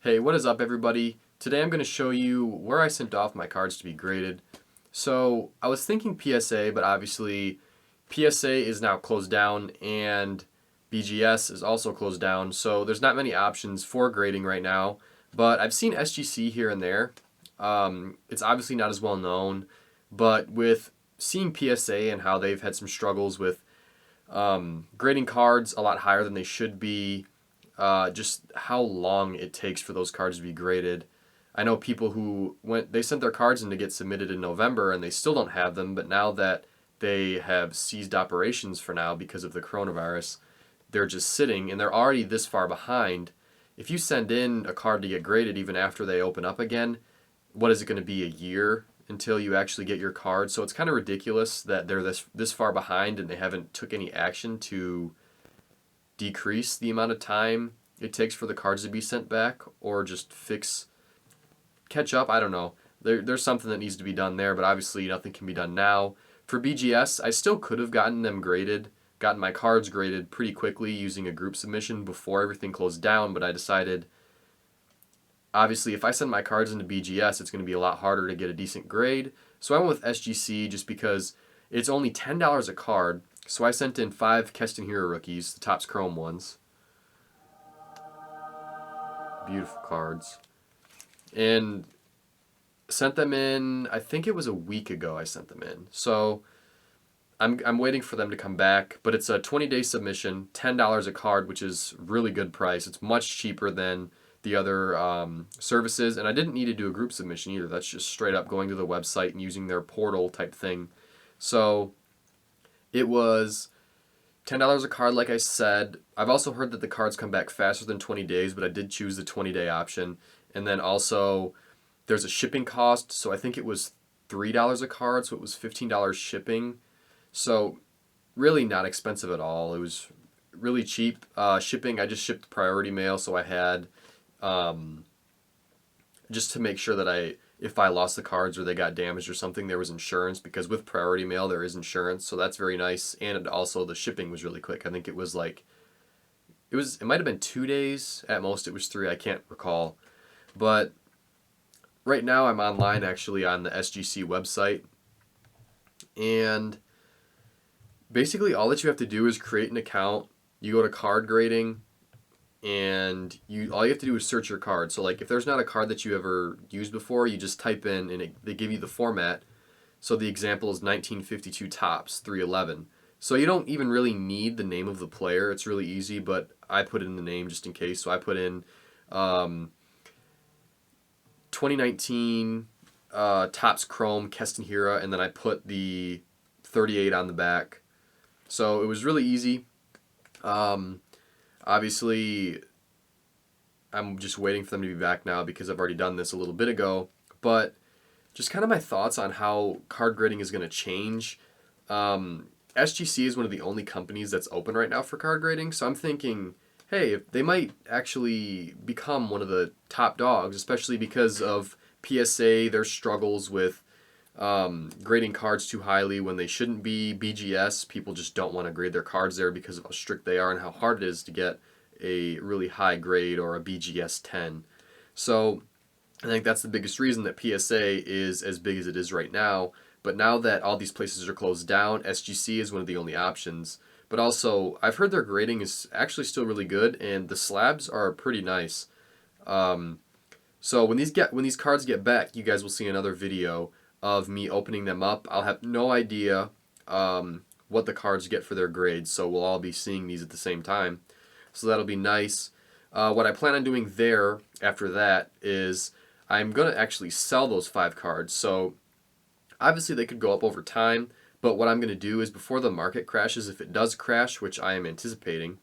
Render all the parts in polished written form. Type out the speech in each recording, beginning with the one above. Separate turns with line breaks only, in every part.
Hey, what is up, everybody? Today I'm going to show you where I sent off my cards to be graded. So I was thinking PSA, but obviously PSA is now closed down and BGS is also closed down. So there's not many options for grading right now. But I've seen SGC here and there. It's obviously not as well known, but with seeing PSA and how they've had some struggles with grading cards a lot higher than they should be, just how long it takes for those cards to be graded. I know people who they sent their cards in to get submitted in November and they still don't have them, but now that they have ceased operations for now because of the coronavirus, they're just sitting and they're already this far behind. If you send in a card to get graded even after they open up again, what is it going to be, a year until you actually get your card? So it's kind of ridiculous that they're this far behind and they haven't took any action to decrease the amount of time it takes for the cards to be sent back, or just catch up. I don't know. There's something that needs to be done there, but obviously nothing can be done now. For BGS, I still could have gotten my cards graded pretty quickly using a group submission before everything closed down, but I decided, obviously, if I send my cards into BGS, it's going to be a lot harder to get a decent grade. So I went with SGC just because it's only $10 a card. So I sent in 5 Keston Hero rookies, the Topps Chrome ones. Beautiful cards. And sent them in, I think it was a week ago I sent them in. So I'm waiting for them to come back, but it's a 20-day submission, $10 a card, which is really good price. It's much cheaper than the other services, and I didn't need to do a group submission either. That's just straight up going to the website and using their portal type thing. So it was $10 a card, like I said. I've also heard that the cards come back faster than 20 days, but I did choose the 20-day option. And then also there's a shipping cost, so I think it was $3 a card, so it was $15 shipping. So really not expensive at all. It was really cheap. Shipping, I just shipped priority mail, so I had just to make sure that if I lost the cards or they got damaged or something, there was insurance, because with priority mail there is insurance, so that's very nice. And also the shipping was really quick. I think it might have been 2 days at most. It was 3. I can't recall. But right now I'm online actually on the SGC website, and basically all that you have to do is create an account. You go to card grading, and all you have to do is search your card. So like if there's not a card that you ever used before, you just type in and they give you the format. So the example is 1952 Topps 311. So you don't even really need the name of the player. It's really easy, but I put in the name just in case. So I put in 2019 Topps Chrome Keston Hero, and then I put the 38 on the back. So it was really easy. Obviously, I'm just waiting for them to be back now because I've already done this a little bit ago. But just kind of my thoughts on how card grading is going to change. SGC is one of the only companies that's open right now for card grading, so I'm thinking, hey, if they might actually become one of the top dogs, especially because of PSA, their struggles with grading cards too highly when they shouldn't be. BGS, people just don't want to grade their cards there because of how strict they are and how hard it is to get a really high grade or a BGS 10. So I think that's the biggest reason that PSA is as big as it is right now. But now that all these places are closed down, SGC is one of the only options. But also, I've heard their grading is actually still really good, and the slabs are pretty nice. So when these cards get back, you guys will see another video of me opening them up. I'll have no idea what the cards get for their grades, so we'll all be seeing these at the same time. So that'll be nice. What I plan on doing there after that is I'm going to actually sell those 5 cards. So obviously they could go up over time, but what I'm going to do is before the market crashes, if it does crash, which I am anticipating,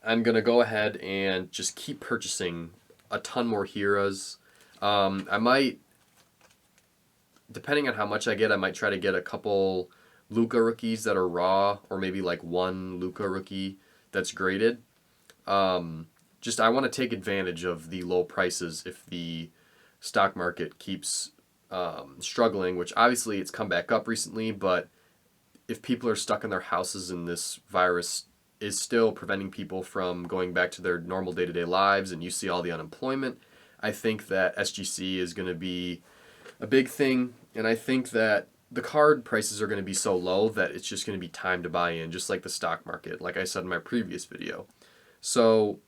I'm going to go ahead and just keep purchasing a ton more Heroes. I might, depending on how much I get, I might try to get a couple Luka rookies that are raw, or maybe like one Luka rookie that's graded. I want to take advantage of the low prices if the stock market keeps struggling, which obviously it's come back up recently, but if people are stuck in their houses and this virus is still preventing people from going back to their normal day-to-day lives, and you see all the unemployment. I think that SGC is going to be a big thing, and I think that the card prices are going to be so low that it's just going to be time to buy in, just like the stock market, like I said in my previous video. So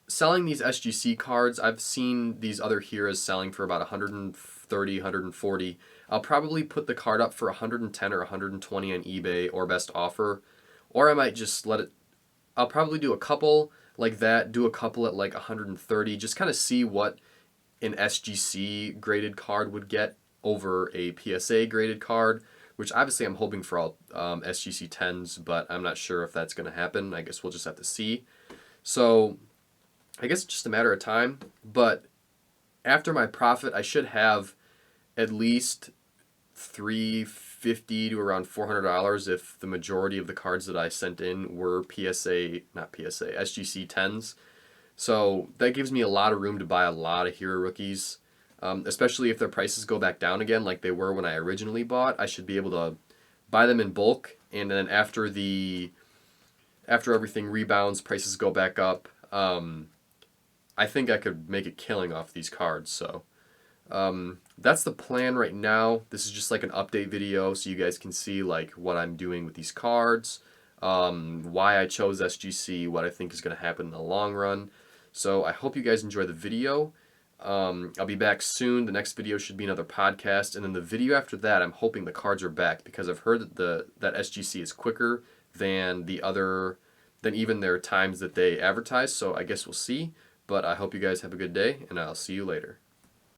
selling these SGC cards, I've seen these other heroes selling for about 130, 140. I'll probably put the card up for 110 or 120 on eBay or best offer, or I might just let it, I'll probably do a couple like that, do a couple at like 130, just kind of see what an SGC graded card would get over a PSA graded card, which obviously I'm hoping for all SGC 10s, but I'm not sure if that's going to happen. I guess we'll just have to see. So I guess it's just a matter of time, but after my profit, I should have at least $350 to around $400 if the majority of the cards that I sent in were SGC 10s. So that gives me a lot of room to buy a lot of hero rookies, especially if their prices go back down again like they were when I originally bought. I should be able to buy them in bulk, and then after everything rebounds, prices go back up. I think I could make a killing off these cards. So that's the plan right now. This is just like an update video so you guys can see like what I'm doing with these cards, why I chose SGC, what I think is going to happen in the long run. So I hope you guys enjoy the video. I'll be back soon. The next video should be another podcast, and then the video after that, I'm hoping the cards are back because I've heard that SGC is quicker than even their times that they advertise. So I guess we'll see. But I hope you guys have a good day, and I'll see you later.